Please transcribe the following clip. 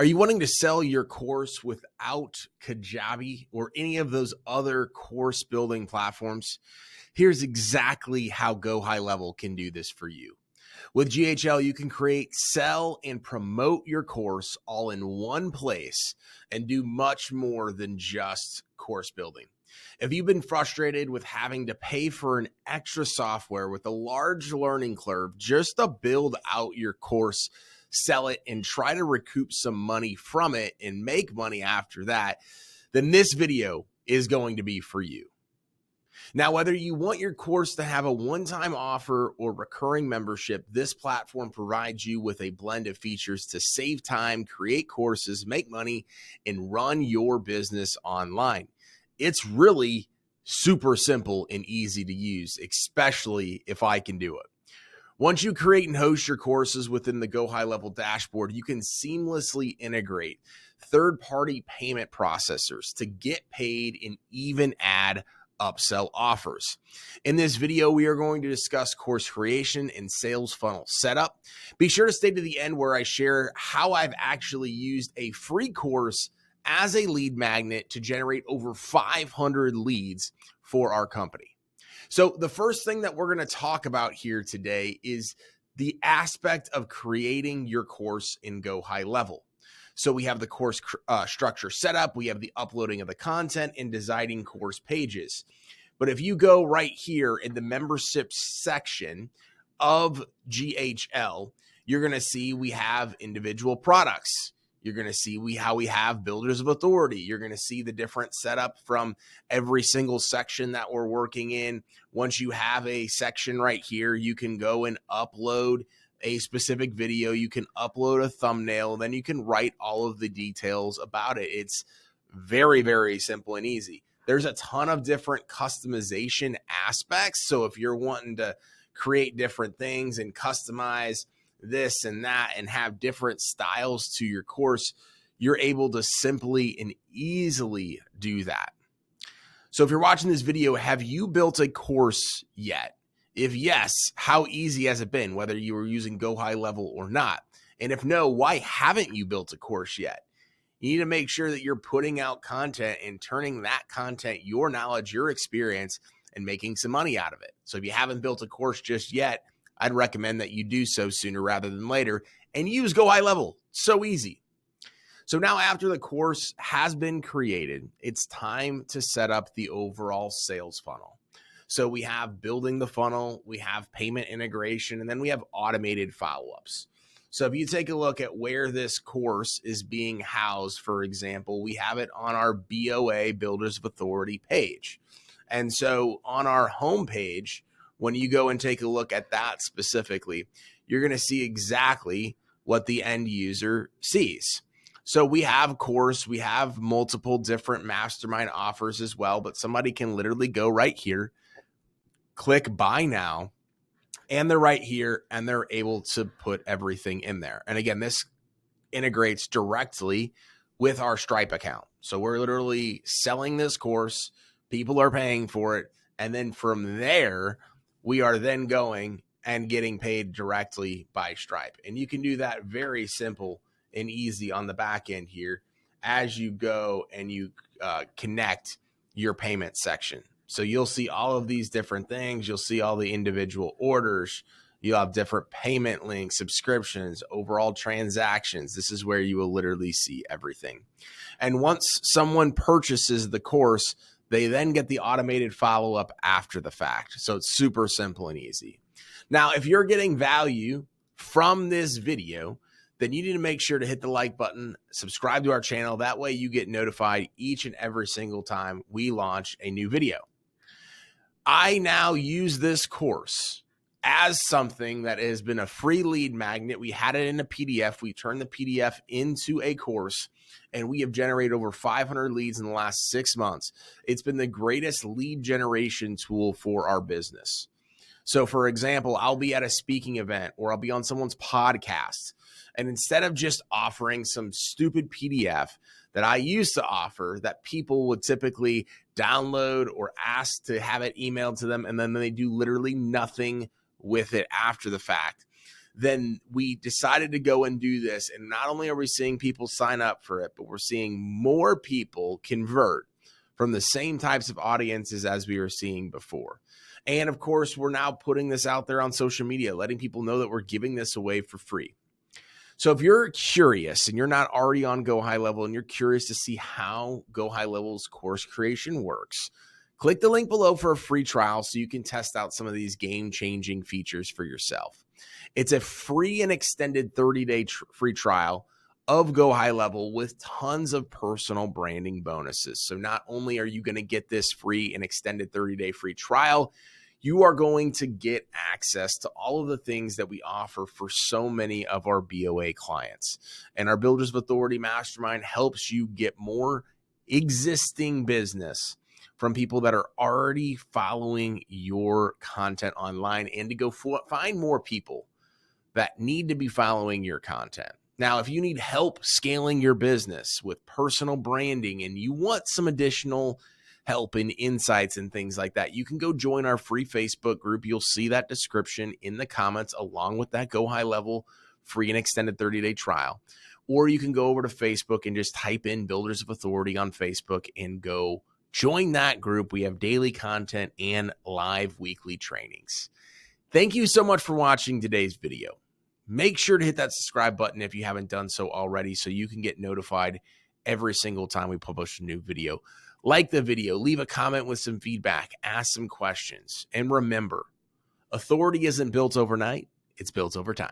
Are you wanting to sell your course without Kajabi or any of those other course building platforms? Here's exactly how GoHighLevel can do this for you. With GHL, you can create, sell, and promote your course all in one place and do much more than just course building. If you've been frustrated with having to pay for an extra software with a large learning curve just to build out your course, sell it, and try to recoup some money from it and make money after that, then this video is going to be for you. Now, whether you want your course to have a one-time offer or recurring membership, this platform provides you with a blend of features to save time, create courses, make money, and run your business online. It's really super simple and easy to use, especially if I can do it. Once you create and host your courses within the GoHighLevel dashboard, you can seamlessly integrate third-party payment processors to get paid and even add upsell offers. In this video, we are going to discuss course creation and sales funnel setup. Be sure to stay to the end where I share how I've actually used a free course as a lead magnet to generate over 500 leads for our company. So the first thing that we're going to talk about here today is the aspect of creating your course in GoHighLevel. So we have the course structure set up, we have the uploading of the content and designing course pages. But if you go right here in the membership section of GHL, you're going to see we have individual products. You're going to see how we have builders of authority. You're going to see the different setup from every single section that we're working in. Once you have a section right here, you can go and upload a specific video. You can upload a thumbnail. Then you can write all of the details about it. It's very, very simple and easy. There's a ton of different customization aspects. So if you're wanting to create different things and customize this and that and have different styles to your course, you're able to simply and easily do that. So if you're watching this video, have you built a course yet? If yes, how easy has it been, whether you were using GoHighLevel or not? And if no, why haven't you built a course yet? You need to make sure that you're putting out content and turning that content, your knowledge, your experience, and making some money out of it. So if you haven't built a course just yet, I'd recommend that you do so sooner rather than later and use GoHighLevel. So easy. So now after the course has been created, it's time to set up the overall sales funnel. So we have building the funnel, we have payment integration, and then we have automated follow-ups. So if you take a look at where this course is being housed, for example, we have it on our BOA Builders of Authority page. And so on our homepage, when you go and take a look at that specifically, you're going to see exactly what the end user sees. So we have course, we have multiple different mastermind offers as well, but somebody can literally go right here, click buy now, and they're right here and they're able to put everything in there. And again, this integrates directly with our Stripe account. So we're literally selling this course, people are paying for it, and then from there, we are then going and getting paid directly by Stripe. And you can do that very simple and easy on the back end here as you go and you connect your payment section. So you'll see all of these different things. You'll see all the individual orders. You'll have different payment links, subscriptions, overall transactions. This is where you will literally see everything. And once someone purchases the course, they then get the automated follow-up after the fact. So it's super simple and easy. Now, if you're getting value from this video, then you need to make sure to hit the like button, subscribe to our channel. That way you get notified each and every single time we launch a new video. I now use this course as something that has been a free lead magnet. We had it in a PDF. We turned the PDF into a course, and we have generated over 500 leads in the last 6 months. It's been the greatest lead generation tool for our business. So for example, I'll be at a speaking event or I'll be on someone's podcast. And instead of just offering some stupid PDF that I used to offer that people would typically download or ask to have it emailed to them, and then they do literally nothing with it after the fact, then we decided to go and do this. And not only are we seeing people sign up for it, but we're seeing more people convert from the same types of audiences as we were seeing before. And of course, we're now putting this out there on social media, letting people know that we're giving this away for free. So if you're curious and you're not already on GoHighLevel and you're curious to see how GoHighLevel's course creation works, click the link below for a free trial so you can test out some of these game-changing features for yourself. It's a free and extended 30-day free trial of GoHighLevel with tons of personal branding bonuses. So not only are you going to get this free and extended 30-day free trial, you are going to get access to all of the things that we offer for so many of our BOA clients. And our Builders of Authority Mastermind helps you get more existing business from people that are already following your content online and to go find more people that need to be following your content. Now, if you need help scaling your business with personal branding and you want some additional help and insights and things like that, you can go join our free Facebook group. You'll see that description in the comments along with that GoHighLevel free and extended 30-day trial. Or you can go over to Facebook and just type in Builders of Authority on Facebook and go join that group. We have daily content and live weekly trainings. Thank you so much for watching today's video. Make sure to hit that subscribe button if you haven't done so already so you can get notified every single time we publish a new video. Like the video, leave a comment with some feedback, ask some questions, and remember, authority isn't built overnight, it's built over time.